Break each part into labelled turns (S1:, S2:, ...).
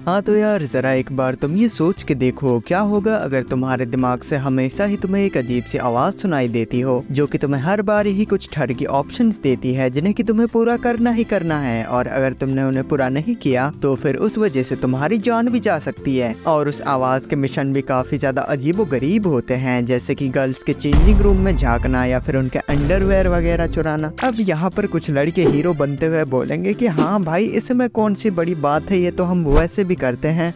S1: हाँ तो यार जरा एक बार तुम ये सोच के देखो क्या होगा अगर तुम्हारे दिमाग से हमेशा ही तुम्हें एक अजीब सी आवाज सुनाई देती हो जो कि तुम्हें हर बार ही कुछ ठरकी ऑप्शंस देती है जिन्हें कि तुम्हें पूरा करना ही करना है, और अगर तुमने उन्हें पूरा नहीं किया तो फिर उस वजह से तुम्हारी जान भी जा सकती है। और उस आवाज के मिशन भी काफी ज्यादा अजीबो गरीब होते हैं, जैसे कि गर्ल्स के चेंजिंग रूम में झांकना या फिर उनके अंडरवेयर वगैरह चुराना। अब यहाँ पर कुछ लड़के हीरो बनते हुए बोलेंगे कि हाँ भाई इसमें कौन सी बड़ी बात है, ये तो हम वैसे भी करते हैं।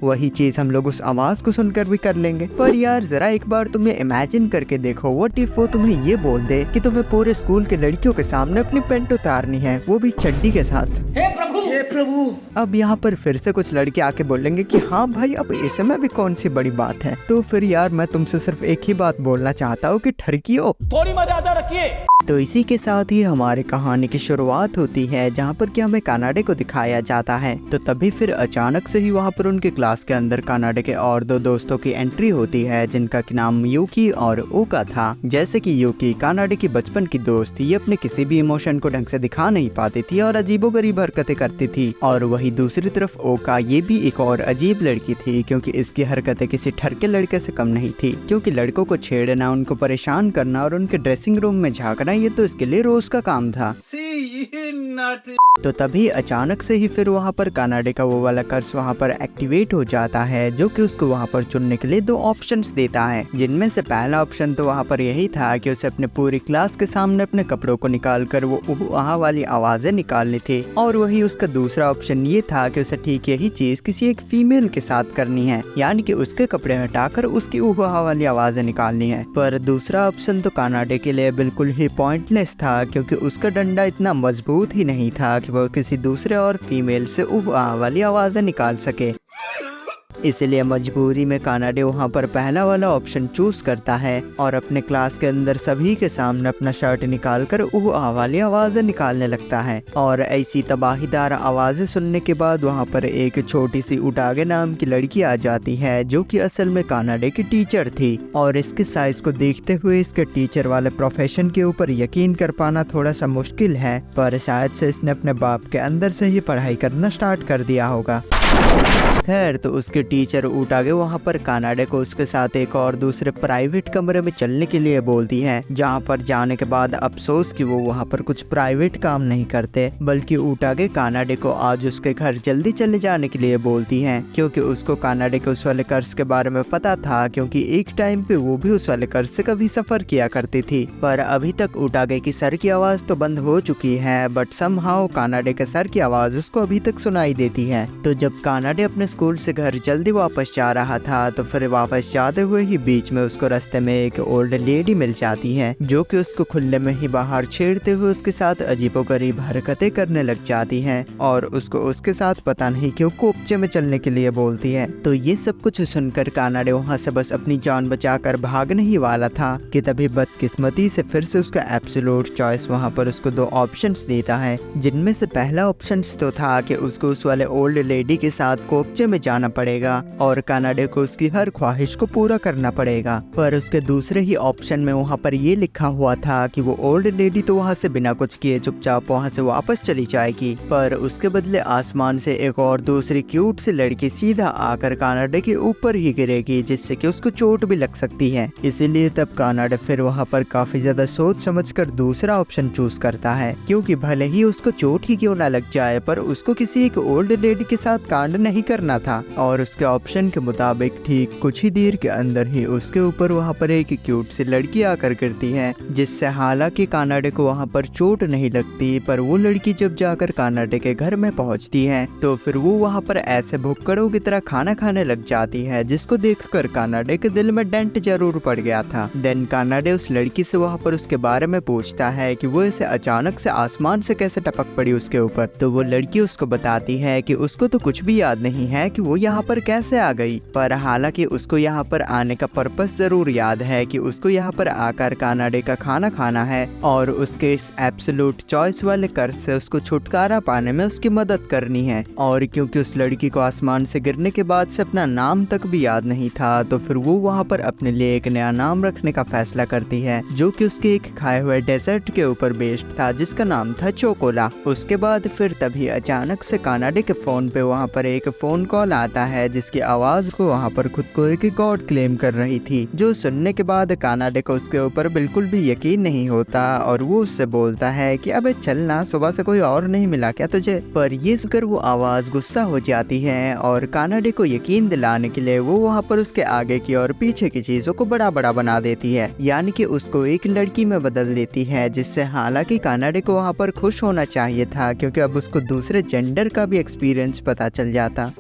S1: वही चीज हम लोग उस आवाज को सुनकर भी कर लेंगे। पर यार जरा एक बार तुम्हें इमेजिन करके देखो, व्हाट इफ वो तुम्हें ये बोल दे कि तुम्हें पूरे स्कूल के लड़कियों के सामने अपनी पैंट उतारनी है, वो भी चड्डी के साथ।
S2: हे प्रभु, हे प्रभु।
S1: अब यहाँ पर फिर से कुछ लड़के आके बोलेंगे कि हाँ भाई अब इसमें भी कौन सी बड़ी बात है। तो फिर यार मैं तुमसे सिर्फ एक ही बात बोलना चाहता हूँ कि ठरकियो,
S2: थोड़ी मर्यादा रखिए।
S1: तो इसी के साथ ही हमारी कहानी की शुरुआत होती है, जहाँ पर कि हमें कानाडे को दिखाया जाता है। तो तभी फिर अचानक से ही वहाँ पर उनके क्लास के अंदर कानाडे के और दो दोस्तों की एंट्री होती है, जिनका नाम यूकी और ओका था। जैसे कि यूकी कानाडे की बचपन की दोस्त, ये अपने किसी भी इमोशन को ढंग से दिखा नहीं पाती थी और अजीबोगरीब हरकतें करती थी। और वही दूसरी तरफ ओका, ये भी एक और अजीब लड़की थी, क्योंकि इसकी हरकतें किसी ठरके लड़के से कम नहीं थी। क्योंकि लड़कों को छेड़ना, उनको परेशान करना और उनके ड्रेसिंग रूम में झांकना, ये तो इसके लिए रोज का काम था। तो तभी अचानक से ही फिर वहाँ पर कानाडे का वो वाला कर्स वहाँ पर एक्टिवेट हो जाता है, जो कि उसको वहाँ पर चुनने के लिए दो ऑप्शंस देता है। जिनमें से पहला ऑप्शन तो वहाँ पर यही था कि उसे अपने पूरी क्लास के सामने अपने कपड़ों को निकालकर वो उह आह वाली आवाजें निकालनी थी, और वही उसका दूसरा ऑप्शन ये था कि उसे ठीक यही चीज किसी एक फीमेल के साथ करनी है, यानी कि उसके कपड़े हटाकर उसकी उह आह वाली आवाजें निकालनी है। पर दूसरा ऑप्शन तो कानाडे के लिए बिल्कुल ही पॉइंटलेस था, क्योंकि उसका डंडा इतना मजबूत ही नहीं था कि वो किसी दूसरे और फीमेल से उह आह वाली आवाजें निकाल सके। इसलिए मजबूरी में कानाडे वहाँ पर पहला वाला ऑप्शन चूज करता है और अपने क्लास के अंदर सभी के सामने अपना शर्ट निकालकर उह आह वाली आवाजें निकालने लगता है। और ऐसी तबाहीदार आवाजें सुनने के बाद वहाँ पर एक छोटी सी उटागे नाम की लड़की आ जाती है, जो कि असल में कानाडे की टीचर थी। और इसके साइज को देखते हुए इसके टीचर वाले प्रोफेशन के ऊपर यकीन कर पाना थोड़ा सा मुश्किल है, पर शायद से इसने अपने बाप के अंदर से ही पढ़ाई करना स्टार्ट कर दिया होगा। खैर तो उसके टीचर उटागे वहाँ पर कानाडे को उसके साथ एक और दूसरे प्राइवेट कमरे में चलने के लिए बोलती है, जहाँ पर जाने के बाद अफसोस कि वो वहाँ पर कुछ प्राइवेट काम नहीं करते, बल्कि उटागे कानाडे को आज उसके घर जल्दी चले जाने के लिए बोलती है, क्योंकि उसको कानाडे के उस वाले कर्ज के बारे में पता था, क्योंकि एक टाइम पे वो भी उस वाले कर्ज से कभी सफर किया करती थी। पर अभी तक उटागे की सर की आवाज तो बंद हो चुकी है, बट समहाउ कानाडे के सर की आवाज उसको अभी तक सुनाई देती है। तो जब कानाडे अपने स्कूल से घर जल्दी वापस जा रहा था, तो फिर वापस जाते हुए ही बीच में उसको रास्ते में एक ओल्ड लेडी मिल जाती है, जो कि उसको खुले में ही बाहर छेड़ते हुए उसके साथ अजीबोगरीब हरकतें करने लग जाती हैं और उसको उसके साथ पता नहीं क्यों कोपचे में चलने के लिए बोलती है। तो ये सब कुछ सुनकर कानाडे वहाँ से बस अपनी जान बचाकर भागने ही वाला था कि तभी बदकिस्मती से फिर से उसका एब्सोल्यूट चॉइस वहाँ पर उसको दो ऑप्शंस देता है, जिनमें से पहला ऑप्शंस तो था कि उसको उस वाले ओल्ड लेडी के साथ कोपचे में जाना पड़ेगा और कानाडे को उसकी हर ख्वाहिश को पूरा करना पड़ेगा। पर उसके दूसरे ही ऑप्शन में वहाँ पर ये लिखा हुआ था कि वो ओल्ड लेडी तो वहाँ से बिना कुछ किए चुपचाप वहाँ से वापस चली जाएगी, पर उसके बदले आसमान से एक और दूसरी क्यूट सी लड़की सीधा आकर कानाडे के ऊपर ही गिरेगी, जिससे कि उसको चोट भी लग सकती है। इसीलिए तब कानाडे फिर वहाँ पर काफी ज्यादा सोच समझकर दूसरा ऑप्शन चूज करता है, क्योंकि भले ही उसको चोट ही क्यों ना लग जाए, पर उसको किसी एक ओल्ड लेडी के साथ कांड नहीं करना था। और उसके ऑप्शन के मुताबिक ठीक कुछ ही देर के अंदर ही उसके ऊपर वहाँ पर एक क्यूट सी लड़की आकर गिरती है, जिससे हालांकि कानाडे को वहाँ पर चोट नहीं लगती, पर वो लड़की जब जाकर कानाडे के घर में पहुँचती है तो फिर वो वहाँ पर ऐसे भुक्कड़ों की तरह खाना खाने लग जाती है, जिसको देखकर कानाडे के दिल में डेंट जरूर पड़ गया था। देन कानाडे उस लड़की से वहाँ पर उसके बारे में पूछता है कि वो इसे अचानक से आसमान से कैसे टपक पड़ी उसके ऊपर। तो वो लड़की उसको बताती है कि उसको तो कुछ भी याद नहीं है कि वो यहाँ पर कैसे आ गई, पर हालांकि उसको यहाँ पर आने का पर्पस जरूर याद है कि उसको यहाँ पर आकर कानाडे का खाना खाना है और उसके इस एब्सोल्यूट चॉइस वाले कर्ज से उसको छुटकारा पाने में उसकी मदद करनी है। और क्योंकि उस लड़की को आसमान से गिरने के बाद से अपना नाम तक भी याद नहीं था, तो फिर वो वहाँ पर अपने लिए एक नया नाम रखने का फैसला करती है, जो कि उसके एक खाए हुए डेजर्ट के ऊपर बेस्ड था, जिसका नाम था चोकोला। उसके बाद फिर तभी अचानक से कानाडे के फोन पे वहाँ पर एक फोन कॉल आता है जिसकी आवाज को वहाँ पर खुद को एक गॉड क्लेम कर रही थी, जो सुनने के बाद कानाडे को उसके ऊपर बिल्कुल भी यकीन नहीं होता और वो उससे बोलता है कि अबे चलना, सुबह से कोई और नहीं मिला क्या तुझे। पर ये सुनकर वो आवाज गुस्सा हो जाती है और कानाडे को यकीन दिलाने के लिए वो वहाँ पर उसके आगे की और पीछे की चीजों को बड़ा बड़ा बना देती है, यानी कि उसको एक लड़की में बदल देती है, जिससे हालांकि कानाडे को वहाँ पर खुश होना चाहिए था क्योंकि अब उसको दूसरे जेंडर का भी एक्सपीरियंस पता चल जाता।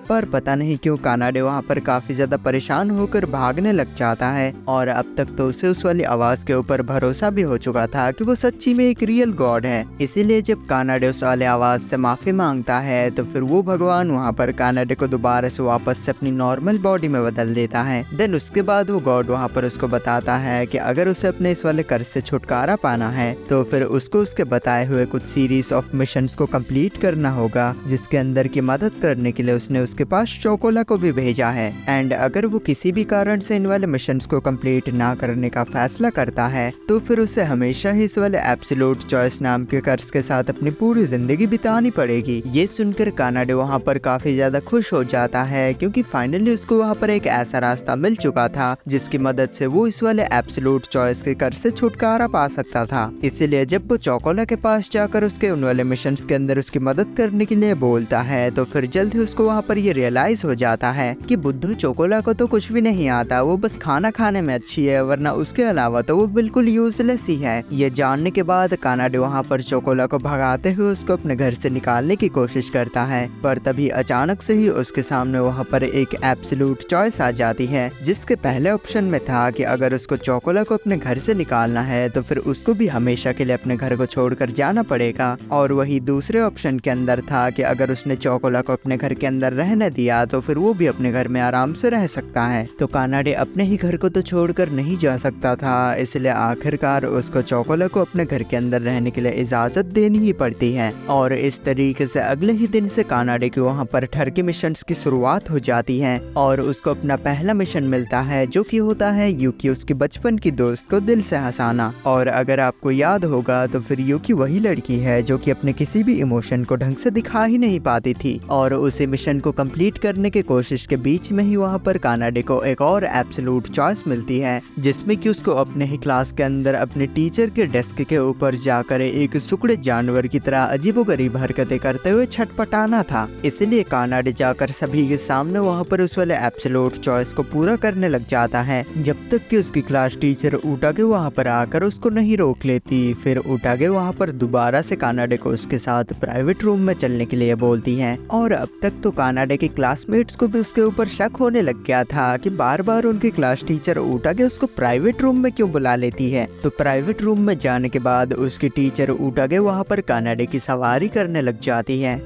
S1: पर पता नहीं क्यों कानाडे वहाँ पर काफी ज्यादा परेशान होकर भागने लग जाता है और अब तक तो उसे उस वाली आवाज के ऊपर भरोसा भी हो चुका था कि वो सच्ची में एक रियल गॉड है। इसीलिए जब कानाडे उस वाले आवाज से माफी मांगता है तो फिर वो भगवान वहाँ पर कानाडे को दोबारा से वापस से अपनी नॉर्मल बॉडी में बदल देता है। देन उसके बाद वो गॉड वहाँ पर उसको बताता है कि अगर उसे अपने इस वाले कर्ज से छुटकारा पाना है तो फिर उसको उसके बताए हुए कुछ सीरीज ऑफ मिशंस को कंप्लीट करना होगा, जिसके अंदर की मदद करने के लिए उसने उसके पास चोकोला को भी भेजा है। एंड अगर वो किसी भी कारण से इन वाले मिशंस को कंप्लीट ना करने का फैसला करता है तो फिर उसे हमेशा ही इस वाले एब्सोल्यूट चॉइस नाम के कर्ज के साथ अपनी पूरी जिंदगी बितानी पड़ेगी। ये सुनकर कानाडे वहाँ पर काफी ज्यादा खुश हो जाता है क्योंकि फाइनली उसको वहाँ पर एक ऐसा रास्ता मिल चुका था जिसकी मदद से वो इस वाले एब्सोल्यूट चॉइस के कर्ज से छुटकारा पा सकता था। इसीलिए जब वो चोकोला के पास जाकर उसके उन वाले मिशंस के अंदर उसकी मदद करने के लिए बोलता है तो फिर जल्द ही उसको वहाँ पर ये रियलाइज हो जाता है कि बुद्धू चोकोला को तो कुछ भी नहीं आता, वो बस खाना खाने में अच्छी है, वरना उसके अलावा तो वो बिल्कुल यूजलेस ही है। ये जानने के बाद कानाडे वहाँ पर चोकोला को भगाते हुए उसको अपने घर से निकालने की कोशिश करता है, पर तभी अचानक से ही उसके सामने वहाँ पर एक एब्सोल्यूट चॉइस आ जाती है, जिसके पहले ऑप्शन में था कि अगर उसको चोकोला को अपने घर से निकालना है तो फिर उसको भी हमेशा के लिए अपने घर को छोड़कर जाना पड़ेगा, और वही दूसरे ऑप्शन के अंदर था कि अगर उसने चोकोला को अपने घर के अंदर रहने दिया तो फिर वो भी अपने घर में आराम से रह सकता है। तो कानाडे अपने ही घर को तो छोड़कर नहीं जा सकता था, इसलिए आखिरकार उसको चोकोला को अपने घर के अंदर रहने के लिए इजाजत देनी ही पड़ती है। और इस तरीके से अगले ही दिन से कानाडे के वहाँ पर ठरकी मिशंस की शुरुआत हो जाती है और उसको अपना पहला मिशन मिलता है जो कि होता है यूकी उसकी बचपन की दोस्त को दिल से हंसाना। और अगर आपको याद होगा तो फिर यूकी वही लड़की है जो कि अपने किसी भी इमोशन को ढंग से दिखा ही नहीं पाती थी, और उसी मिशन को कंप्लीट करने की कोशिश के बीच में ही वहाँ पर कानाडे को एक और एब्सोल्यूट चॉइस मिलती है, जिसमें कि उसको अपने ही क्लास के अंदर अपने टीचर के डेस्क के ऊपर जाकर एक सुकड़े जानवर की तरह अजीबोगरीब हरकतें करते हुए छटपटाना था। इसलिए कानाडे जाकर सभी के सामने वहाँ पर उस वाले एब्सोल्यूट चॉइस को पूरा करने लग जाता है, जब तक कि उसकी क्लास टीचर उटागे वहाँ पर आकर उसको नहीं रोक लेती। फिर उटागे वहाँ पर दोबारा से कानाडे को उसके साथ प्राइवेट रूम में चलने के लिए बोलती है, और अब तक तो कानाडे के क्लासमेट्स को भी उसके ऊपर शक होने लग गया था कि बार बार उनकी क्लास टीचर उटागे उसको प्राइवेट रूम में क्यों बुला लेती है। तो प्राइवेट रूम में जाने के बाद उसकी टीचर उटागे वहाँ पर कानाडे की सवारी करने लग जाती है,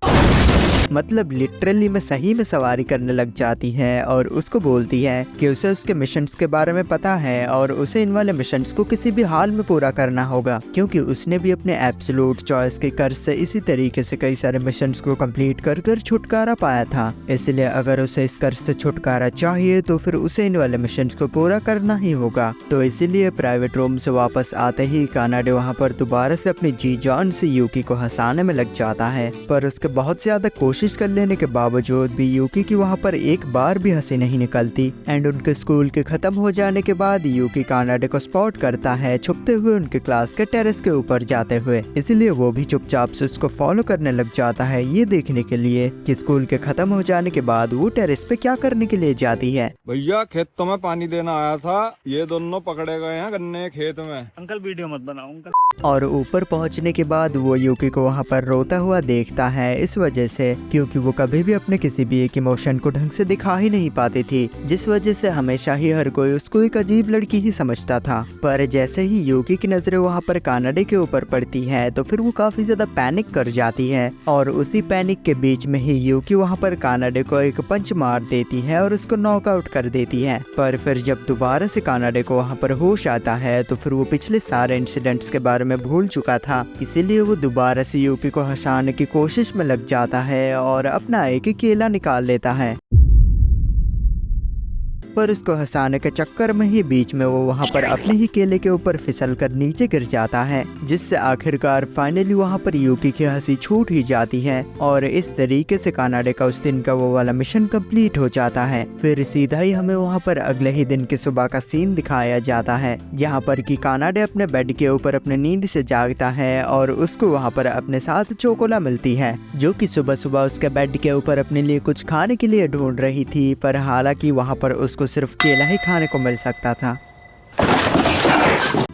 S1: मतलब लिटरली में सही में सवारी करने लग जाती है, और उसको बोलती है कि उसे उसके मिशंस के बारे में पता है और उसे इन वाले मिशंस को किसी भी हाल में पूरा करना होगा, क्योंकि उसने भी अपने एब्सोल्यूट चॉइस के कर्ज से इसी तरीके से कई सारे मिशंस को कंप्लीट कर कर छुटकारा पाया था। इसलिए अगर उसे इस कर्ज से छुटकारा चाहिए तो फिर उसे इन वाले मिशंस को पूरा करना ही होगा। तो इसीलिए प्राइवेट रूम से वापस आते ही कानाडे वहाँ पर दोबारा से अपनी जी जान से यूकी को हंसाने में लग जाता है, पर उसके बहुत ज्यादा कोशिश कर लेने के बावजूद भी यूकी की वहाँ पर एक बार भी हंसी नहीं निकलती। एंड उनके स्कूल के खत्म हो जाने के बाद यूकी कानाडे को स्पॉट करता है छुपते हुए उनके क्लास के टेरेस के ऊपर जाते हुए, इसलिए वो भी चुपचाप से उसको फॉलो करने लग जाता है, ये देखने के लिए कि स्कूल के खत्म हो जाने के बाद वो टेरेस पे क्या करने के लिए जाती है।
S3: भैया खेतों में पानी देना आया था, ये दोनों पकड़े गए हैं गन्ने के खेत में।
S2: अंकल वीडियो मत बनाओ अंकल।
S1: और ऊपर पहुंचने के बाद वो यूकी को वहाँ पर रोता हुआ देखता है, इस वजह से क्योंकि वो कभी भी अपने किसी भी एक इमोशन को ढंग से दिखा ही नहीं पाती थी, जिस वजह से हमेशा ही हर कोई उसको एक अजीब लड़की ही समझता था। पर जैसे ही यूकी की नजरें वहाँ पर कानाडे के ऊपर पड़ती है तो फिर वो काफी ज्यादा पैनिक कर जाती है, और उसी पैनिक के बीच में ही यूकी वहाँ पर कानाडे को एक पंच मार देती है और उसको नॉकआउट कर देती है। पर फिर जब दोबारा से कानाडे को वहाँ पर होश आता है तो फिर वो पिछले सारे इंसिडेंट्स के बारे में भूल चुका था, इसीलिए वो दोबारा से यूकी को हंसाने की कोशिश में लग जाता है और अपना एक ही केला निकाल लेता है। पर उसको हंसाने के चक्कर में ही बीच में वो वहाँ पर अपने ही केले के ऊपर फिसल कर नीचे गिर जाता है, जिससे आखिरकार फाइनली वहाँ पर यूकी की हंसी छूट ही जाती है और इस तरीके से कानाडे का उस दिन का वो वाला मिशन कंप्लीट हो जाता है। फिर सीधा ही हमें वहाँ पर अगले ही दिन की सुबह का सीन दिखाया जाता है, जहाँ पर कि कानाडे अपने बेड के ऊपर अपने नींद से जागता है और उसको वहाँ पर अपने साथ चोकोला मिलती है, जो कि सुबह सुबह उसके बेड के ऊपर अपने लिए कुछ खाने के लिए ढूंढ रही थी, पर हालांकि वहाँ पर उसको सिर्फ केला ही खाने को मिल सकता था।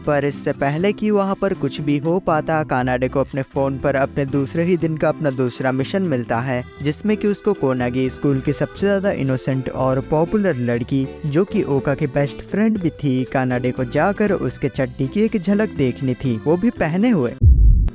S1: पर इससे पहले कि वहाँ पर कुछ भी हो पाता, कानाडे को अपने फ़ोन पर अपने दूसरे ही दिन का अपना दूसरा मिशन मिलता है, जिसमें कि उसको कोनागी स्कूल की सबसे ज़्यादा इनोसेंट और पॉपुलर लड़की, जो कि ओका की बेस्ट फ्रेंड भी थी, कानाडे को जाकर उसके चड्डी की एक झलक देखनी थी, वो भी पहने हुए।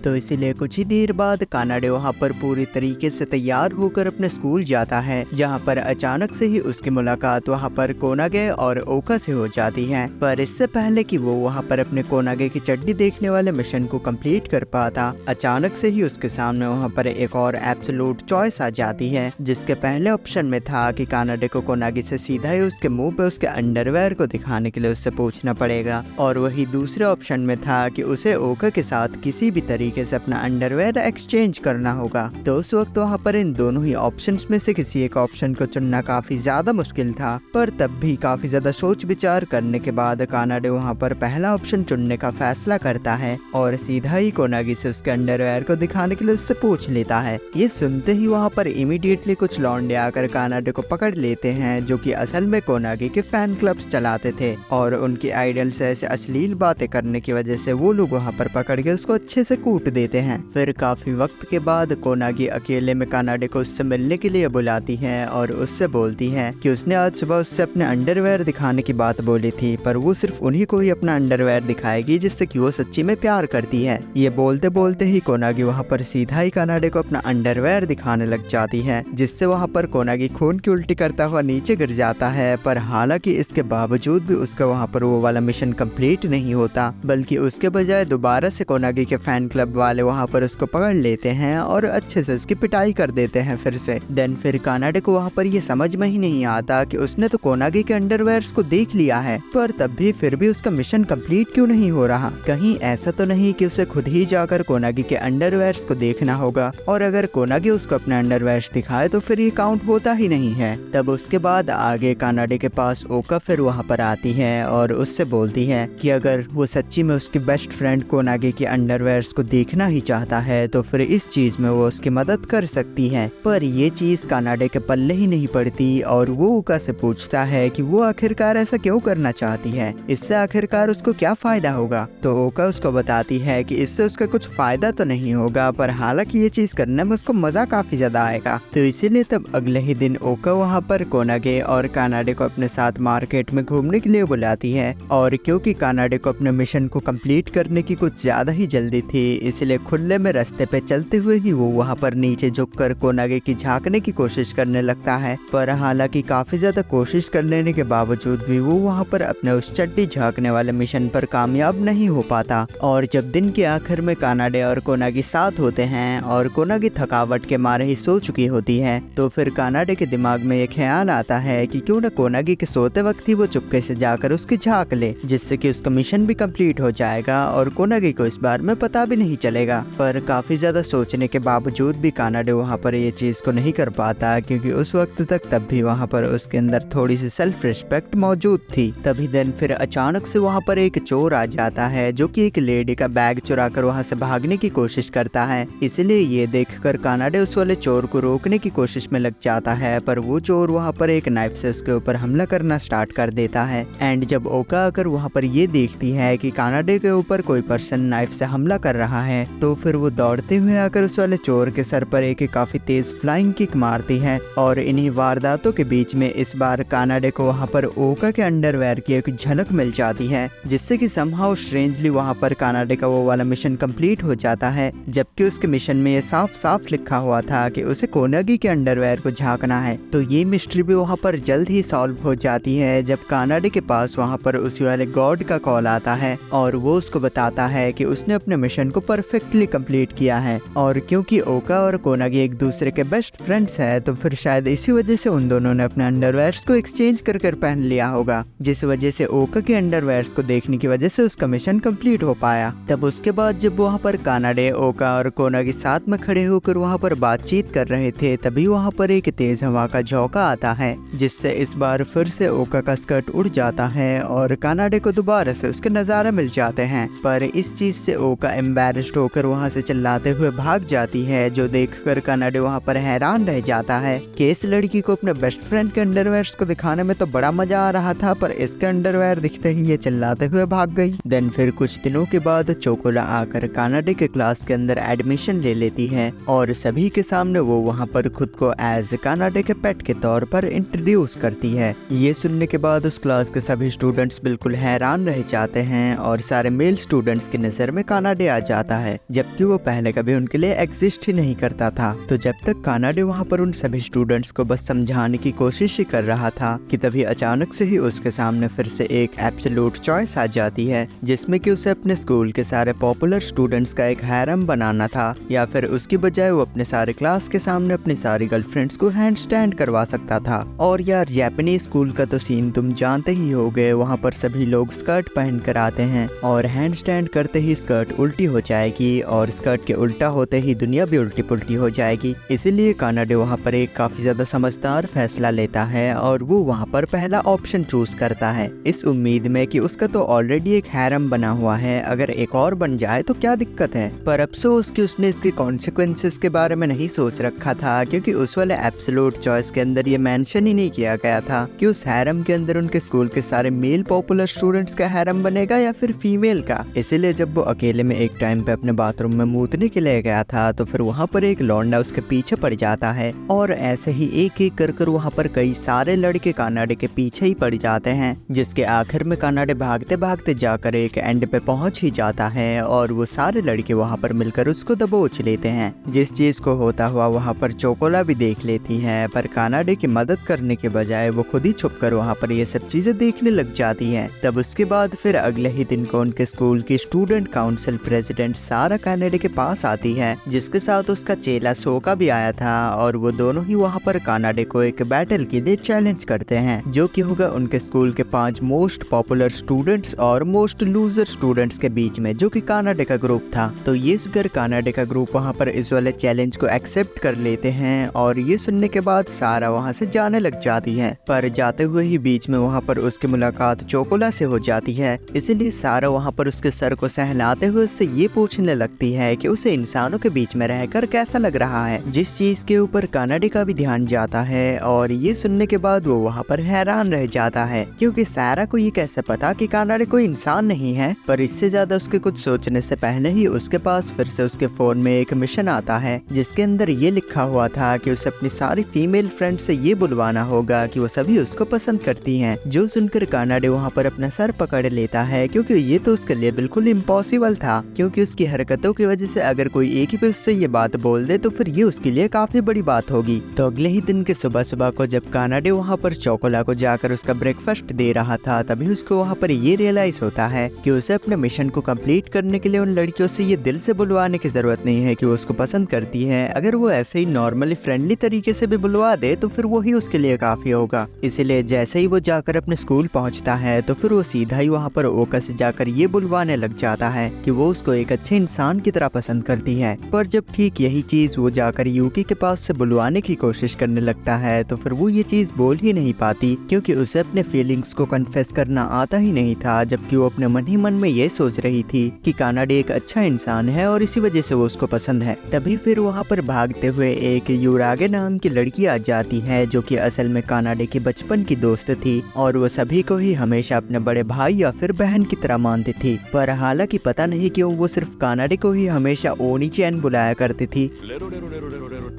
S1: तो इसीलिए कुछ ही देर बाद कानाडे वहाँ पर पूरी तरीके से तैयार होकर अपने स्कूल जाता है, जहाँ पर अचानक से ही उसकी मुलाकात वहाँ पर कोनागे और ओका से हो जाती है। पर इससे पहले कि वो वहाँ पर अपने कोनागे की चड्डी देखने वाले मिशन को कंप्लीट कर पाता, अचानक से ही उसके सामने वहाँ पर एक और एब्सोल्यूट चॉइस आ जाती है, जिसके पहले ऑप्शन में था कि कानाडे को कोनागी से सीधा ही उसके मुंह पे उसके अंडरवेयर को दिखाने के लिए उससे पूछना पड़ेगा, और वही दूसरे ऑप्शन में था कि उसे ओका के साथ किसी भी तरीके से अपना अंडरवेयर एक्सचेंज करना होगा। तो उस वक्त वहाँ पर इन दोनों ही ऑप्शंस में से किसी एक ऑप्शन को चुनना काफी ज्यादा मुश्किल था, पर तब भी काफी ज्यादा सोच विचार करने के बाद कानाडे वहाँ पर पहला ऑप्शन चुनने का फैसला करता है और सीधा ही कोनागी से उसके अंडरवेयर को दिखाने के लिए उससे पूछ लेता है। ये सुनते ही वहाँ पर इमीडिएटली कुछ लौंडे आकर कानाडे को पकड़ लेते हैं, जो कि असल में कोनागी के फैन क्लब्स चलाते थे, और उनकी आइडल से ऐसे अश्लील बातें करने की वजह से वो लोग वहाँ पर पकड़ के उसको अच्छे से कूट देते हैं। फिर काफी वक्त के बाद कोनागी अकेले में कानाडे को उससे मिलने के लिए बुलाती है और उससे बोलती है कि उसने आज सुबह उससे अपने अंडरवेयर दिखाने की बात बोली थी, पर वो सिर्फ उन्हीं को ही अपना अंडरवेयर दिखाएगी जिससे कि वो सच्ची में प्यार करती है। ये बोलते बोलते ही कोनागी वहाँ पर सीधा ही कानाडे को अपना अंडरवेयर दिखाने लग जाती है, जिससे वहाँ पर कोनागी खून की उल्टी करता हुआ नीचे गिर जाता है। पर हालांकि इसके बावजूद भी उसका वहाँ पर वो वाला मिशन कंप्लीट नहीं होता, बल्कि उसके बजाय दोबारा से कोनागी के फैन क्लब वाले वहाँ पर उसको पकड़ लेते हैं और अच्छे से उसकी पिटाई कर देते हैं फिर से। देन फिर कानाडे को वहाँ पर ये समझ में ही नहीं आता कि उसने तो कोनागी के अंडरवेयर्स को देख लिया है, पर तब भी फिर भी उसका मिशन कंप्लीट क्यों नहीं हो रहा। कहीं ऐसा तो नहीं कि उसे खुद ही जाकर कोनागी के अंडरवेयर्स को देखना होगा, और अगर कोनागी उसको अपने अंडरवेयर्स दिखाए तो फिर ये काउंट होता ही नहीं है। तब उसके बाद आगे कानाडे के पास ओका फिर वहाँ पर आती है और उससे बोलती है कि अगर वो सच्ची में उसकी बेस्ट फ्रेंड कोनागी के अंडरवेयर्स को देखना ही चाहता है तो फिर इस चीज में वो उसकी मदद कर सकती है। पर ये चीज कानाडे के पल्ले ही नहीं पड़ती और वो ओका से पूछता है कि वो आखिरकार ऐसा क्यों करना चाहती है, इससे आखिरकार उसको क्या फायदा होगा। तो ओका उसको बताती है कि इससे उसका कुछ फायदा तो नहीं होगा, पर हालांकि ये चीज करने में उसको मजा काफी ज्यादा आएगा। तो इसीलिए तब अगले ही दिन ओका वहाँ पर कोनागे और कानाडे को अपने साथ मार्केट में घूमने के लिए बुलाती है, और क्योंकि कानाडे को अपने मिशन को कंप्लीट करने की कुछ ज्यादा ही जल्दी थी, इसलिए खुले में रास्ते पे चलते हुए ही वो वहाँ पर नीचे झुककर कोनागे की झांकने की कोशिश करने लगता है। पर हालांकि काफी ज्यादा कोशिश कर लेने के बावजूद भी वो वहाँ पर अपने उस चड्डी झांकने वाले मिशन पर कामयाब नहीं हो पाता। और जब दिन के आखिर में कानाडे और कोनागी साथ होते हैं और कोनागी थकावट के मारे ही सो चुकी होती है, तो फिर कानाडे के दिमाग में ये ख्याल आता है कि क्यों न कोनागी के सोते वक्त ही वो चुपके से जाकर उसकी झांक ले, जिससे कि उसका मिशन भी कंप्लीट हो जाएगा और कोनागी को इस बारे में पता भी नहीं चलेगा। पर काफी ज्यादा सोचने के बावजूद भी कानाडे वहाँ पर ये चीज को नहीं कर पाता, क्योंकि उस वक्त तक तब भी वहाँ पर उसके अंदर थोड़ी सी सेल्फ रिस्पेक्ट मौजूद थी। तभी दिन फिर अचानक से वहाँ पर एक चोर आ जाता है, जो कि एक लेडी का बैग चुरा कर वहाँ से भागने की कोशिश करता है। इसलिए ये देखकर कानाडे उस वाले चोर को रोकने की कोशिश में लग जाता है, पर वो चोर वहाँ पर एक नाइफ से उसके ऊपर हमला करना स्टार्ट कर देता है। एंड जब ओका आकर वहाँ पर ये देखती है कि कानाडे के ऊपर कोई पर्सन नाइफ से हमला कर रहा है, तो फिर वो दौड़ते हुए आकर उस वाले चोर के सर पर एक काफी तेज फ्लाइंग किक मारती है। और इन्हीं वारदातों के बीच में इस बार कानाडे को वहाँ पर ओका के अंडरवेयर की एक झलक मिल जाती है, जिससे कि समहाउ स्ट्रेंजली वहाँ पर कानाडे का वो वाला मिशन कंप्लीट हो जाता है, जबकि उसके मिशन में ये साफ साफ लिखा हुआ था कि उसे कोनागी के अंडरवेयर को झांकना है। तो ये मिस्ट्री भी वहाँ पर जल्द ही सॉल्व हो जाती है, जब कानाडे के पास वहाँ पर उसी वाले गॉड का कॉल आता है और वो उसको बताता है कि उसने अपने मिशन को परफेक्टली कंप्लीट किया है। और क्योंकि ओका और कोनागी एक दूसरे के बेस्ट फ्रेंड्स है, तो फिर शायद इसी वजह से उन दोनों ने अपने अंडरवेयर्स को एक्सचेंज कर पहन लिया होगा, जिस वजह से ओका के अंडरवेयर्स को देखने की वजह से उसका मिशन कंप्लीट हो पाया। तब उसके बाद जब वहाँ पर कानाडे, ओका और कोनागी साथ में खड़े होकर वहाँ पर बातचीत कर रहे थे, तभी वहाँ पर एक तेज हवा का झोंका आता है, जिससे इस बार फिर से ओका का स्कर्ट उड़ जाता है और कानाडे को दोबारा से उसके नज़ारे मिल जाते हैं। पर इस चीज से ओका एम्बैरेस्ड होकर वहाँ से चिल्लाते हुए भाग जाती है, जो देखकर कानाडे वहाँ पर हैरान रह जाता है कि इस लड़की को अपने बेस्ट फ्रेंड के अंडरवेयर्स को दिखाने में तो बड़ा मजा आ रहा था, पर इसके अंडरवेयर दिखते ही ये चिल्लाते हुए भाग गई। देन फिर कुछ दिनों के बाद चोकोला आकर कानाडे के क्लास के अंदर एडमिशन ले लेती है और सभी के सामने वो वहाँ पर खुद को एज कानाडे के पेट के तौर पर इंट्रोड्यूस करती है। ये सुनने के बाद उस क्लास के सभी स्टूडेंट्स बिल्कुल हैरान रह जाते हैं और सारे मेल स्टूडेंट्स की नजर में कानाडे आ जाता है, जबकि वो पहले कभी उनके लिए एग्जिस्ट ही नहीं करता था। तो जब तक कानाडे वहाँ पर उन सभी स्टूडेंट्स को बस समझाने की कोशिश ही कर रहा था कि तभी अचानक से ही उसके सामने फिर से एक एब्सोल्यूट चॉइस आ जाती है, जिसमें कि उसे अपने स्कूल के सारे पॉपुलर स्टूडेंट्स का एक हैरम बनाना था, या फिर उसकी बजाय वो अपने सारे क्लास के सामने अपनी सारी गर्लफ्रेंड्स को हैंड स्टैंड करवा सकता था। और यार जापानीज स्कूल का तो सीन तुम जानते ही होगे, वहाँ पर सभी लोग स्कर्ट पहन कर आते हैं और हैंड स्टैंड करते ही स्कर्ट उल्टी हो जाएगी और स्कर्ट के उल्टा होते ही दुनिया भी उल्टी पुल्टी हो जाएगी। इसीलिए कानाडे वहाँ पर एक काफी ज्यादा समझदार फैसला लेता है और वो वहाँ पर पहला ऑप्शन चूज करता है, इस उम्मीद में कि उसका तो ऑलरेडी एक हैरम बना हुआ है, अगर एक और बन जाए तो क्या दिक्कत है। पर अफसोस कि उसने इसके कॉन्सिक्वेंसेस के बारे में नहीं सोच रखा था, क्योंकि उस वाले एब्सोल्यूट चॉइस के अंदर ये मेंशन ही नहीं किया गया था कि उस हैरम के अंदर उनके स्कूल के सारे मेल पॉपुलर स्टूडेंट्स का हैरम बनेगा या फिर फीमेल का। इसीलिए जब वो अकेले में एक टाइम पे अपने बाथरूम में मूतने के लिए गया था, तो फिर वहाँ पर एक लौंडा उसके पीछे पड़ जाता है और ऐसे ही एक एक कर वहाँ पर कई सारे लड़के कानाडे के पीछे ही पड़ जाते हैं, जिसके आखिर में कानाडे भागते भागते जाकर एक एंड पे पहुंच ही जाता है और वो सारे लड़के वहाँ पर मिलकर उसको दबोच लेते हैं। जिस चीज को होता हुआ वहाँ पर चोकोला भी देख लेती है, पर कानाडे की मदद करने के बजाय वो खुद ही छुपकर वहाँ पर ये सब चीजें देखने लग जाती है। तब उसके बाद फिर अगले ही दिन को उनके स्कूल की स्टूडेंट काउंसिल प्रेसिडेंट सारा कानाडे के पास आती है, जिसके साथ उसका चेला सोका भी आया था और वो दोनों ही वहाँ पर कानाडे को एक बैटल के लिए चैलेंज करते हैं, जो कि होगा उनके स्कूल के 5 मोस्ट पॉपुलर स्टूडेंट्स और मोस्ट लूजर स्टूडेंट्स के बीच में, जो कि कानाडे का ग्रुप था। तो ये सुनकर कानाडे का ग्रुप वहाँ पर इस वाले चैलेंज को एक्सेप्ट कर लेते हैं और ये सुनने के बाद सारा वहाँ से जाने लग जाती है। पर जाते हुए ही बीच में वहाँ पर उसकी मुलाकात चोकोला से हो जाती है, इसीलिए सारा वहाँ पर उसके सर को सहलाते हुए उससे ये पूछने लगती है कि उसे इंसानों के बीच में रहकर कैसा लग रहा है, जिस चीज के ऊपर कानाडे का भी ध्यान जाता है। और ये सुनने के बाद वो वहाँ पर हैरान रह जाता है, क्योंकि सारा को ये कैसे पता कि कानाडे कोई इंसान नहीं है। पर इससे ज्यादा उसके कुछ सोचने से पहले ही उसके पास फिर से उसके फोन में एक मिशन आता है, जिसके अंदर ये लिखा हुआ था कि उसे अपनी सारी फीमेल फ्रेंड से ये बुलवाना होगा कि वो सभी उसको पसंद करती हैं। जो सुनकर कानाडे वहाँ पर अपना सर पकड़ लेता है, क्योंकि ये तो उसके लिए बिल्कुल इम्पॉसिबल था, क्योंकि उसकी हरकतों की वजह से अगर कोई एक ही पे उससे ये बात बोल दे तो फिर ये उसके लिए काफी बड़ी बात होगी। तो अगले ही दिन के सुबह सुबह को जब कानाडे वहाँ पर चोकोला को जाकर उसका ब्रेकफास्ट दे रहा था, तभी उसको वहाँ पर ये रियलाइज होता है कि उसे अपने मिशन को कंप्लीट करने के लिए उन लड़कियों से ये दिल से बुलवाने की जरूरत नहीं है कि वो उसको पसंद करती है। अगर वो ऐसे ही नॉर्मली फ्रेंडली तरीके से भी बुलवा दे तो फिर वो ही उसके लिए काफी होगा। इसीलिए जैसे ही वो जाकर अपने स्कूल पहुंचता है तो फिर वो सीधा ही वहाँ पर ओका से जाकर ये बुलवाने लग जाता है कि वो उसको एक अच्छे इंसान की तरह पसंद करती है। पर जब ठीक यही चीज वो जाकर यूकी के पास से बुलवाने की कोशिश करने लगता है तो फिर वो ये चीज बोल ही नहीं पाती, क्योंकि उसे अपने फीलिंग्स को कन्फेस करना आता ही नहीं था, जबकि वो अपने मन ही मन में ये सोच रही थी कि कानाडे एक अच्छा इंसान है और इसी वजह से वो उसको पसंद है। तभी फिर वहाँ पर भागते हुए एक युरागे नाम की लड़की आ जाती है, जो कि असल में कानाडे की बचपन की दोस्त थी और वो सभी को ही हमेशा अपने बड़े भाई या फिर बहन की तरह मानती थी। पर हालांकि पता नहीं क्यों वो सिर्फ कानाडे को ही हमेशा ओनी चैन बुलाया करती थी।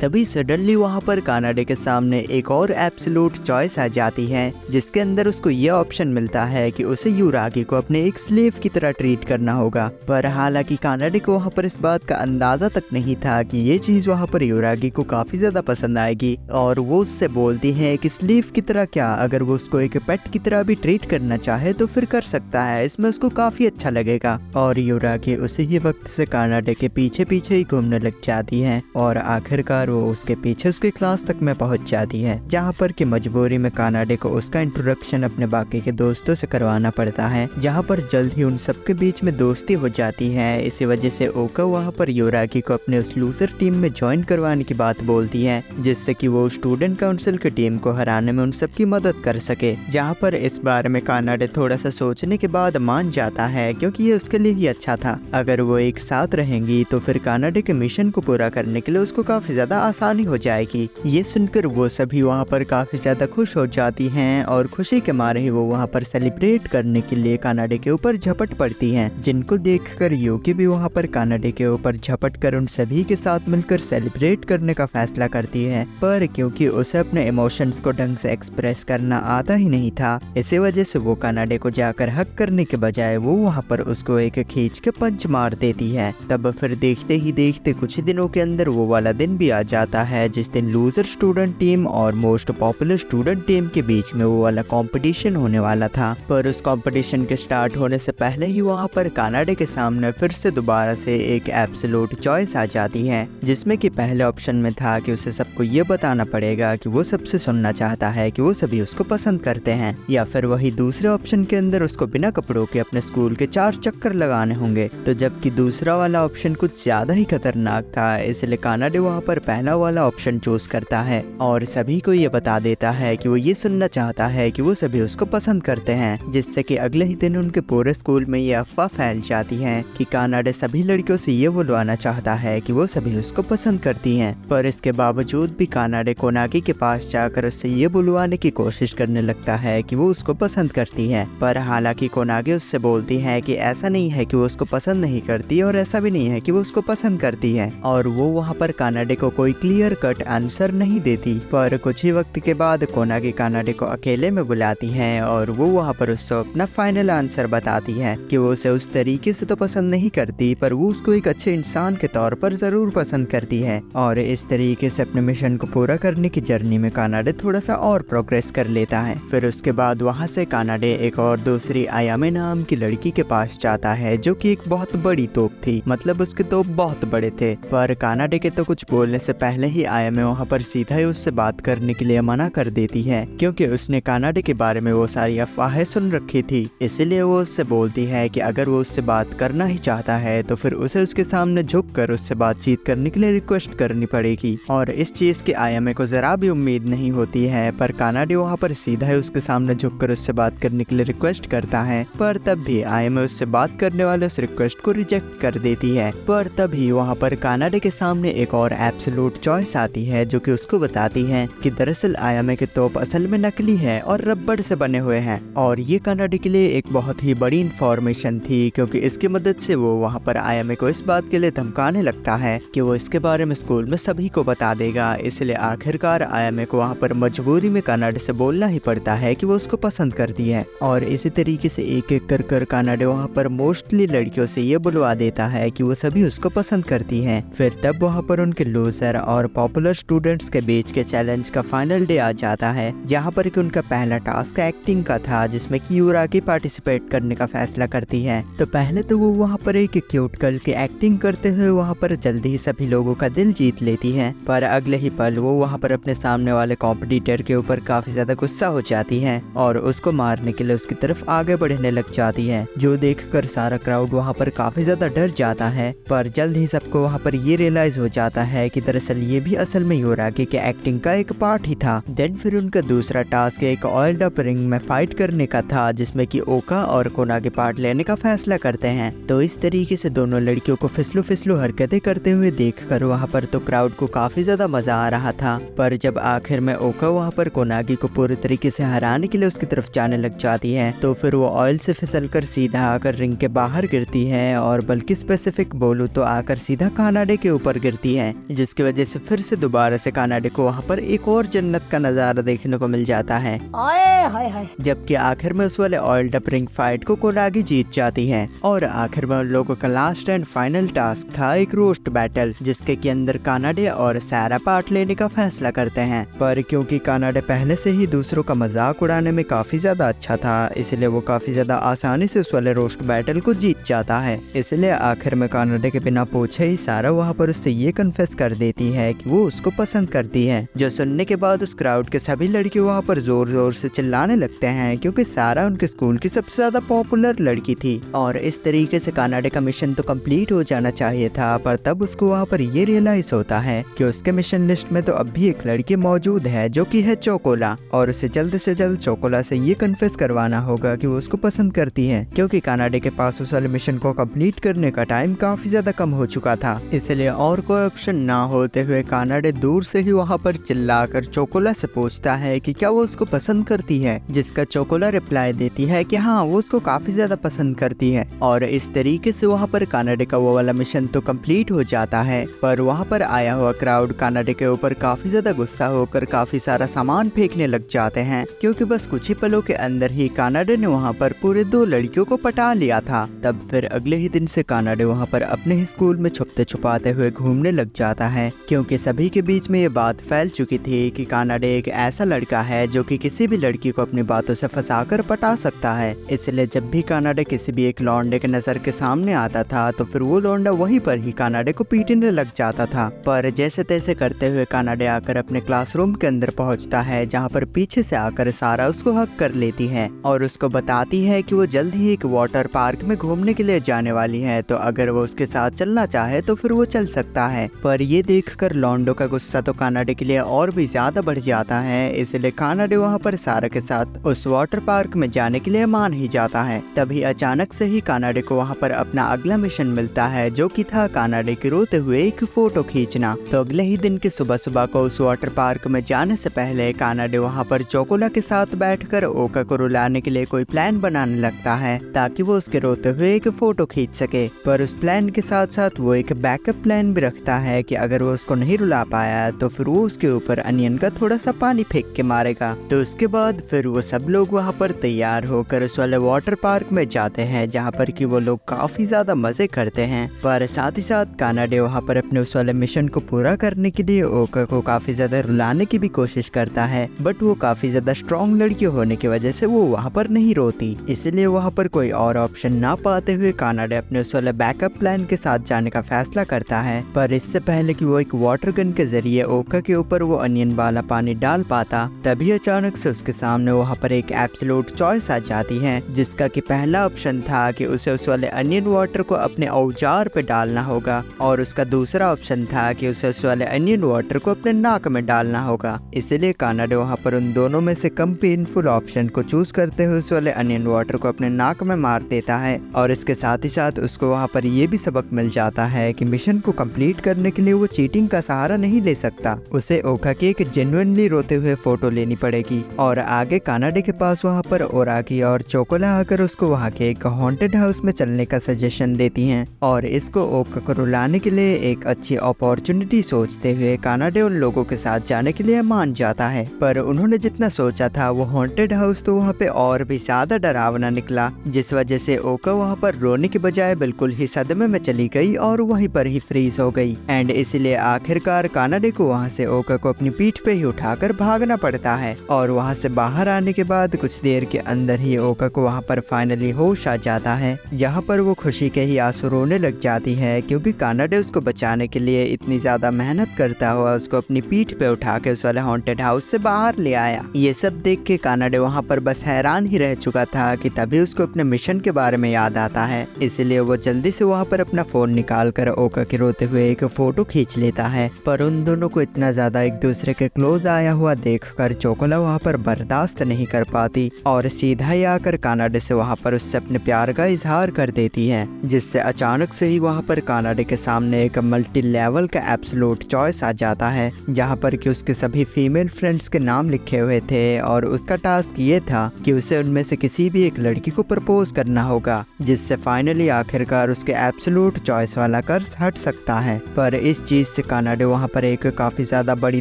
S1: तभी सडनली वहाँ पर कानाडे के सामने एक और एब्सोल्यूट चॉइस आ जाती है, जिसके अंदर उसको ये ऑप्शन मिलता है कि उसे यूरागी को अपने एक स्लेव की तरह ट्रीट करना होगा। पर हालांकि कानाडे को वहाँ पर इस बात का अंदाजा तक नहीं था कि ये चीज वहाँ पर यूरागी को काफी ज्यादा पसंद आएगी, और वो उससे बोलती है कि स्लेव की तरह क्या, अगर वो उसको एक पेट की तरह भी ट्रीट करना चाहे तो फिर कर सकता है, इसमें उसको काफी अच्छा लगेगा। और यूरागी उसी ही वक्त से कानाडे के पीछे पीछे ही घूमने लग जाती है और आखिरकार वो उसके पीछे उसके क्लास तक में पहुंच जाती है, जहाँ पर कि मजबूरी में कानाडे को उसका इंट्रोडक्शन अपने बाकी के दोस्तों से करवाना पड़ता है, जहाँ पर जल्द ही उन सबके बीच में दोस्ती हो जाती है। इसी वजह से ओका वहाँ पर यूरागी को अपने उस लूजर टीम में ज्वाइन करवाने की बात बोलती है, जिससे कि वो स्टूडेंट काउंसिल की टीम को हराने में उन सबकी मदद कर सके। जहाँ पर इस बारे में कानाडे थोड़ा सा सोचने के बाद मान जाता है, क्योंकि ये उसके लिए ही अच्छा था। अगर वो एक साथ रहेंगी तो फिर कानाडे के मिशन को पूरा करने के लिए उसको काफी ज्यादा आसानी हो जाएगी। ये सुनकर वो सभी वहाँ पर काफी ज्यादा खुश हो जाती हैं और खुशी के मारे ही वो वहाँ पर सेलिब्रेट करने के लिए कानाडे के ऊपर झपट पड़ती हैं, जिनको देखकर यूकी भी वहाँ पर कानाडे के ऊपर झपट कर उन सभी के साथ मिलकर सेलिब्रेट करने का फैसला करती है। पर क्योंकि उसे अपने इमोशंस को ढंग से एक्सप्रेस करना आता ही नहीं था, इसी वजह से वो कानाडे को जाकर हक करने के बजाय वो वहाँ पर उसको एक खींच के पंच मार देती है। तब फिर देखते ही देखते कुछ ही दिनों के अंदर वो वाला दिन भी आ जाता है जिस दिन लूजर स्टूडेंट टीम और मोस्ट पॉपुलर स्टूडेंट टीम के बीच में वो वाला कंपटीशन होने वाला था। पर उस कंपटीशन के स्टार्ट होने से पहले ही वहाँ पर कानाडे के सामने फिर से दोबारा से एक एब्सोल्यूट चॉइस आ जाती है, जिसमें कि पहले ऑप्शन में था कि उसे सबको ये बताना पड़ेगा कि वो सबसे सुनना चाहता है कि वो सभी उसको पसंद करते हैं, या फिर वही दूसरे ऑप्शन के अंदर उसको बिना कपड़ों के अपने स्कूल के 4 चक्कर लगाने होंगे। तो जबकि दूसरा वाला ऑप्शन कुछ ज्यादा ही खतरनाक था, इसलिए कानाडे वहाँ पर पहला वाला ऑप्शन चूज करता है और सभी को ये बता देता है कि वो ये सुनना चाहता है कि वो सभी उसको पसंद करते हैं, जिससे कि अगले ही दिन उनके पूरे स्कूल में ये अफवाह फैल जाती है कि कानाडे सभी लड़कियों से ये बुलवाना चाहता है कि वो सभी उसको पसंद करती हैं। पर इसके बावजूद भी कानाडे कोनागी के पास जाकर उससे ये बुलवाने की कोशिश करने लगता है कि वो उसको पसंद करती है। पर हालांकि कोनागी उससे बोलती है कि ऐसा नहीं है कि वो उसको पसंद नहीं करती और ऐसा भी नहीं है कि वो उसको पसंद करती है, और वो वहाँ पर कानाडे को कोई क्लियर कट आंसर नहीं देती। पर कुछ ही वक्त के बाद कोनागी कानाडे को अकेले में बुलाती है और वो वहाँ पर उससे अपना फाइनल आंसर बताती है कि वो उसे उस तरीके से तो पसंद नहीं करती, पर वो उसको एक अच्छे इंसान के तौर पर जरूर पसंद करती है। और इस तरीके से अपने मिशन को पूरा करने की जर्नी में कानाडे थोड़ा सा और प्रोग्रेस कर लेता है। फिर उसके बाद वहाँ से कानाडे एक और दूसरी आयामे नाम की लड़की के पास जाता है, जो कि एक बहुत बड़ी तोप थी, मतलब उसके तोप बहुत बड़े थे। पर कानाडे के तो कुछ बोलने से पहले ही आयामे वहाँ पर सीधा ही उससे बात करने के लिए मना कर देती है, क्योंकि उसने कानाडे के बारे में वो सारी अफवाहें सुन रखी थी। इसलिए वो उससे बोलती है कि अगर वो उससे बात करना ही चाहता है तो फिर उसे उसके सामने झुककर उससे बातचीत करने के लिए रिक्वेस्ट करनी पड़ेगी। और इस चीज की आयामे को जरा भी उम्मीद नहीं होती है, पर कानाडे वहाँ पर सीधा ही उसके सामने झुककर उससे बात करने के लिए रिक्वेस्ट करता है। पर तब भी आयामे उससे बात करने वाले उस रिक्वेस्ट को रिजेक्ट कर देती है। पर तभी वहाँ पर कानाडे के सामने एक और एब्सोल्यूट चॉइस आती है, जो कि उसको बताती है कि दरअसल आयामे के तोप असल में नकली है और रबड़ से बने हुए हैं। और ये कानाडे के लिए एक बहुत ही बड़ी इंफॉर्मेशन थी, क्योंकि इसकी मदद से वो वहाँ पर आयामे को इस बात के लिए धमकाने लगता है कि वो इसके बारे में स्कूल में सभी को बता देगा। इसलिए आखिरकार आयामे को वहाँ पर मजबूरी में कानाडे से बोलना ही पड़ता है कि वो उसको पसंद करती है। और इसी तरीके से एक एक कर कानाडे वहाँ पर मोस्टली लड़कियों से ये बुलवा देता है कि वो सभी उसको पसंद करती हैं। फिर तब वहाँ पर उनके लूजर और पॉपुलर स्टूडेंट्स के बीच के चैलेंज का फाइनल डे आ जाता है, जहाँ पर कि उनका पहला टास्क एक्टिंग का था, जिसमें कि यूरागी पार्टिसिपेट करने का फैसला करती है। तो पहले तो वो वहाँ पर एक क्यूट गर्ल की एक्टिंग करते हुए वहाँ पर जल्दी ही सभी लोगों का दिल जीत लेती है। पर अगले ही पल वो वहाँ पर अपने सामने वाले कॉम्पिटिटर के ऊपर काफी ज्यादा गुस्सा हो जाती है और उसको मारने के लिए उसकी तरफ आगे बढ़ने लग जाती है, जो देखकर सारा क्राउड वहाँ पर काफी ज्यादा डर जाता है। पर जल्द ही सबको वहाँ पर ये रियलाइज हो जाता है कि दरअसल ये भी असल में यूरागी के एक्टिंग का एक पार्ट ही था। देन फिर उनका दूसरा टास्क एक ऑयल्ड अप रिंग में फाइट करने का था, जिसमें कि ओका और कोनागी पार्ट लेने का फैसला करते हैं। तो इस तरीके से दोनों लड़कियों को फिसलू हरकतें करते हुए देखकर वहाँ पर तो क्राउड को काफी ज्यादा मजा आ रहा था। पर जब आखिर में ओका वहाँ पर कोनागी को पूरी तरीके से हराने के लिए उसकी तरफ जाने लग जाती है, तो फिर वो ऑयल से फिसलकर सीधा आकर रिंग के बाहर गिरती है, और बल्कि स्पेसिफिक बोलूं तो आकर सीधा कानाडे के ऊपर गिरती है, जिसकी वजह से फिर से दोबारा से कानाडे को वहाँ पर एक और जन्नत का नजारा देखने को मिल जाता है।
S2: आए हाय हाय।
S1: जबकि आखिर में उस वाले ऑयल अप रिंग फाइट को कोनागी जीत जाती है और आखिर में उन लोगों का लास्ट एंड फाइनल टास्क था एक रोस्ट बैटल, जिसके के अंदर कानाडे और सारा पार्ट लेने का फैसला करते हैं। पर क्योंकि कानाडे पहले से ही दूसरों का मजाक उड़ाने में काफी ज्यादा अच्छा था, इसलिए वो काफी ज्यादा आसानी से उस वाले रोस्ट बैटल को जीत जाता है। इसलिए आखिर में कानाडे के बिना पूछे ही सारा वहाँ पर उससे ये कन्फेस कर देती है कि वो उसको पसंद करती है। जो सुनने के बाद उस क्राउड के सभी लड़के वहाँ पर जोर जोर से चिल्लाने लगते हैं, क्योंकि सारा उनके स्कूल की सबसे ज्यादा पॉपुलर लड़की थी। और इस तरीके से कानाडे का मिशन तो कंप्लीट हो जाना चाहिए था, पर तब उसको वहाँ पर ये रियलाइज होता है कि उसके मिशन लिस्ट में तो अब भी एक लड़की मौजूद है जो कि है चोकोला, और उसे जल्द से जल्द चोकोला से ये कन्फेस करवाना होगा कि वो उसको पसंद करती है, क्योंकि कानाडे के पास उस वाले मिशन को कंप्लीट करने का टाइम काफी ज्यादा कम हो चुका था। इसलिए और कोई ऑप्शन ना होते हुए कानाडे दूर से ही वहाँ पर चिल्लाकर चोकोला से पूछता है कि क्या वो उसको पसंद करती है, जिसका चोकोला रिप्लाई देती है कि हाँ, वो उसको काफी ज्यादा पसंद करती है। और इस तरीके से वहाँ पर कानाडे का वो वाला मिशन तो कंप्लीट हो जाता है। पर वहाँ पर आया हुआ क्राउड कानाडे के ऊपर काफी ज्यादा गुस्सा होकर काफी सारा सामान फेंकने लग जाते हैं, क्योंकि बस कुछ ही पलों के अंदर ही कानाडे ने वहाँ पर पूरे 2 लड़कियों को पटा लिया था। तब फिर अगले ही दिन से कानाडे वहाँ पर अपने ही स्कूल में छुपते छुपाते हुए घूमने लग जाता है, क्योंकि सभी के बीच में ये बात फैल चुकी थी कि कानाडे एक ऐसा लड़का है जो कि किसी भी लड़की को अपनी बातों से फंसाकर पटा सकता है। इसलिए जब भी कानाडे किसी भी एक लौंडे के नजर के सामने आता था तो फिर वो लौंडा वहीं पर ही कानाडे को पीटने लग जाता था। पर जैसे तैसे करते हुए कानाडे आकर अपने क्लासरूम के अंदर पहुंचता है, जहां पर पीछे से आकर सारा उसको हक कर लेती है और उसको बताती है कि वो जल्द ही एक वाटर पार्क में घूमने के लिए जाने वाली है, तो अगर वो उसके साथ चलना चाहे तो फिर वो चल सकता है। पर ये देखकर लौंडो का गुस्सा तो कानाडे के लिए और भी ज्यादा बढ़ जाता है, इसलिए कानाडे वहाँ पर सारा के साथ उस वाटर पार्क में जाने के लिए मान ही जाता है। तभी अचानक से ही कानाडे को वहाँ पर अपना अगला मिशन मिलता है, जो कि था कानाडे के रोते हुए एक फोटो खींचना। तो अगले ही दिन की सुबह सुबह को उस वाटर पार्क में जाने से पहले कानाडे वहाँ पर चोकोला के साथ बैठकर ओका को रुलाने के लिए कोई प्लान बनाने लगता है, ताकि वो उसके रोते हुए एक फोटो खींच सके। पर उस प्लान के साथ साथ वो एक बैकअप प्लान भी रखता है कि अगर वो उसको नहीं रुला पाया तो फिर वो उसके ऊपर अनियन का थोड़ा सा पानी फेंक के मारेगा। तो उसके बाद फिर वो सब लोग वहाँ पर तैयार होकर उस वाले वाटर पार्क में जाते हैं, जहाँ पर कि वो लोग काफी ज्यादा मजे करते हैं। पर साथ ही साथ कानाडे वहाँ पर अपने उस वाले मिशन को पूरा करने के लिए ओका को काफी ज्यादा रुलाने की भी कोशिश करता है, बट वो काफी ज्यादा स्ट्रॉन्ग लड़की होने की वजह से वो वहाँ पर नहीं रोती। इसलिए वहाँ पर कोई और ऑप्शन ना पाते हुए कानाडे अपने उस वाले बैकअप प्लान के साथ जाने का फैसला करता है। पर इससे पहले कि वो एक वाटर गन के जरिए ओका के ऊपर वो अनियन वाला पानी डाल पाता, तभी अचानक से उसके सामने वहाँ पर एक एब्सोल्यूट चॉइस आ जाती है, जिसका कि पहला ऑप्शन था कि उसे उस वाले अनियन वाटर को अपने औजार पे डालना होगा, और उसका दूसरा ऑप्शन था कि उसे उस वाले अनियन वाटर को अपने नाक में डालना होगा। इसलिए कानाडे वहाँ पर उन दोनों में से कम पेनफुल ऑप्शन को चूज करते हुए उस वाले अनियन वाटर को अपने नाक में मार देता है। और इसके साथ ही साथ उसको वहाँ पर ये भी सबक मिल जाता है कि मिशन को कंप्लीट करने के लिए वो चीटिंग का सहारा नहीं ले सकता, उसे ओका की एक जेन्युइनली रोते हुए फोटो लेनी पड़ेगी। और आगे कानाडे के पास वहाँ पर ओराकी और चोकोला आकर उसको वहाँ के एक हॉन्टेड हाउस में चलने का सजेशन देती हैं, और इसको ओका को रुलाने के लिए एक अच्छी अपॉर्चुनिटी सोचते हुए कानाडे उन लोगों के साथ जाने के लिए मान जाता है। पर उन्होंने जितना सोचा था वो हॉन्टेड हाउस तो वहाँ पे और भी ज्यादा डरावना निकला, जिस वजह से ओका वहाँ पर रोने के बजाय बिल्कुल ही सदमे में चली गई और वहीं पर ही फ्रीज हो गई। एंड इसलिए आखिरकार कानाडे को वहाँ से ओका को अपनी पीठ पे ही उठाकर भागना पड़ता है। और वहाँ से बाहर आने के बाद कुछ देर के अंदर ही ओका को वहाँ पर फाइनली होश आ जाता है, जहाँ पर वो खुशी के ही आंसू रोने लग जाती है, क्योंकि कानाडे उसको बचाने के लिए इतनी ज्यादा मेहनत करता हुआ उसको अपनी पीठ पे उठा के उस वाले हॉन्टेड हाउस से बाहर ले आया। ये सब देख के कानाडे वहाँ पर बस हैरान ही रह चुका था कि तभी उसको अपने मिशन के बारे में याद आता है। इसलिए वो जल्दी से वहाँ पर अपना फोन निकाल कर ओका के रोते हुए एक फोटो खींच लेता है। पर उन दोनों को इतना ज्यादा एक दूसरे के क्लोज आया हुआ देखकर चोकोला वहाँ पर बर्दाश्त नहीं कर पाती और सीधा ही आकर कानाडे से वहाँ पर उससे अपने प्यार का इजहार कर देती है, जिससे अचानक से ही वहाँ पर कानाडे के सामने एक मल्टी लेवल का एब्सोल्यूट चॉइस आ जाता है, जहाँ पर कि उसके सभी फीमेल फ्रेंड्स के नाम लिखे हुए थे और उसका टास्क ये था कि उसे उनमें से किसी भी एक लड़की को प्रपोज करना होगा, जिससे फाइनली आखिरकार उसके एब्सोल्यूट चॉइस वाला कर्ज हट सकता है। पर इस चीज जिससे कानाडे वहाँ पर एक काफी ज्यादा बड़ी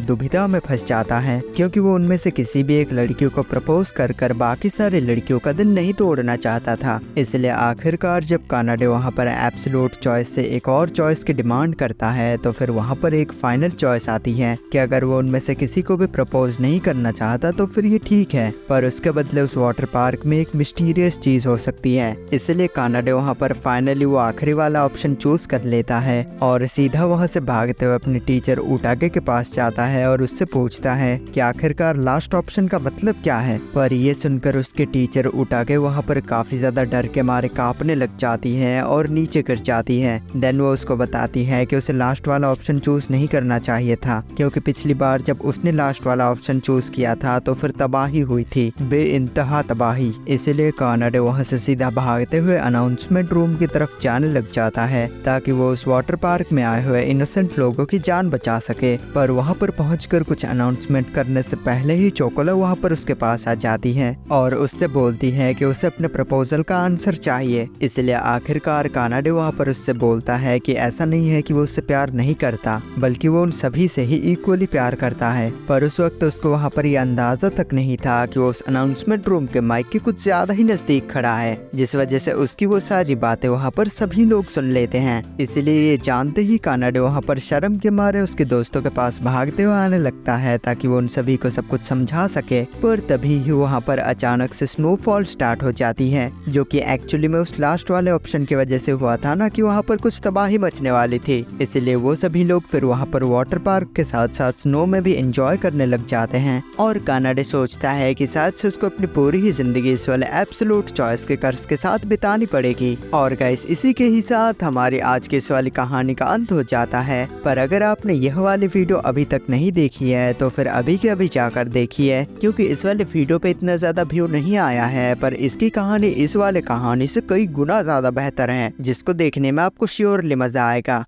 S1: दुविधा में फंस जाता है, क्योंकि वो उनमें से किसी भी एक लड़की को प्रपोज कर कर बाकी सारे लड़कियों का दिल नहीं तोड़ना चाहता था। इसलिए आखिरकार जब कानाडे वहाँ पर एब्सोल्यूट चॉइस से एक और चॉइस की डिमांड करता है, तो फिर वहाँ पर एक फाइनल चॉइस आती है कि अगर वो उनमें से किसी को भी प्रपोज नहीं करना चाहता तो फिर ये ठीक है, पर उसके बदले उस वाटर पार्क में एक मिस्टीरियस चीज हो सकती है। इसलिए कानाडे वहाँ पर फाइनली वो आखिरी वाला ऑप्शन चूज कर लेता है और सीधा वहाँ से भागते हुए अपने टीचर उटागे के पास जाता है और उससे पूछता है कि आखिरकार लास्ट ऑप्शन का मतलब क्या है। पर ये सुनकर उसके टीचर उटागे वहाँ पर काफी ज्यादा डर के मारे कांपने लग जाती है और नीचे गिर जाती है। देन वो उसको बताती है कि उसे लास्ट वाला ऑप्शन चूज नहीं करना चाहिए था, क्योंकि पिछली बार जब उसने लास्ट वाला ऑप्शन चूज किया था तो फिर तबाही हुई थी, बेइंतहा तबाही। इसलिए कानाडे वहाँ से सीधा भागते हुए अनाउंसमेंट रूम की तरफ जाने लग जाता है ताकि वो उस वाटर पार्क में आए हुए इनोसेंट लोगों की जान बचा सके। पर वहाँ पर पहुंचकर कुछ अनाउंसमेंट करने से पहले ही चोकोला वहाँ पर उसके पास आ जाती है और उससे बोलती है कि उसे अपने प्रपोजल का आंसर चाहिए। इसलिए आखिरकार कानाडे वहाँ पर उससे बोलता है कि ऐसा नहीं है कि वो उससे प्यार नहीं करता, बल्कि वो उन सभी से ही इक्वली प्यार करता है। पर उस वक्त उसको वहाँ पर यह अंदाजा तक नहीं था कि वो उस अनाउंसमेंट रूम के माइक के कुछ ज्यादा ही नजदीक खड़ा है, जिस वजह से उसकी वो सारी बातें वहाँ पर सभी लोग सुन लेते हैं। इसलिए ये जानते ही कानाडे वहाँ पर शर्म के मारे उसके दोस्तों के पास भागते हुए आने लगता है ताकि वो उन सभी को सब कुछ समझा सके। पर तभी ही वहाँ पर अचानक से स्नोफॉल स्टार्ट हो जाती है, जो कि एक्चुअली में उस लास्ट वाले ऑप्शन की वजह से हुआ था ना, कि वहाँ पर कुछ तबाही मचने वाली थी। इसलिए वो सभी लोग फिर वहाँ पर वाटर पार्क के साथ साथ स्नो में भी एंजॉय करने लग जाते हैं। और कानाडे सोचता है कि शायद से उसको अपनी पूरी ही जिंदगी इस वाले एब्सोल्यूट चॉइस के कर्ज के साथ बितानी पड़ेगी। और गाइस, इसी के ही साथ हमारी आज की इस वाली कहानी का अंत हो जाता है। पर अगर आपने यह वाली वीडियो अभी तक नहीं देखी है तो फिर अभी के अभी जाकर देखिए, क्योंकि इस वाले वीडियो पे इतना ज्यादा व्यू नहीं आया है, पर इसकी कहानी इस वाले कहानी से कई गुना ज्यादा बेहतर है, जिसको देखने में आपको श्योरली मजा आएगा।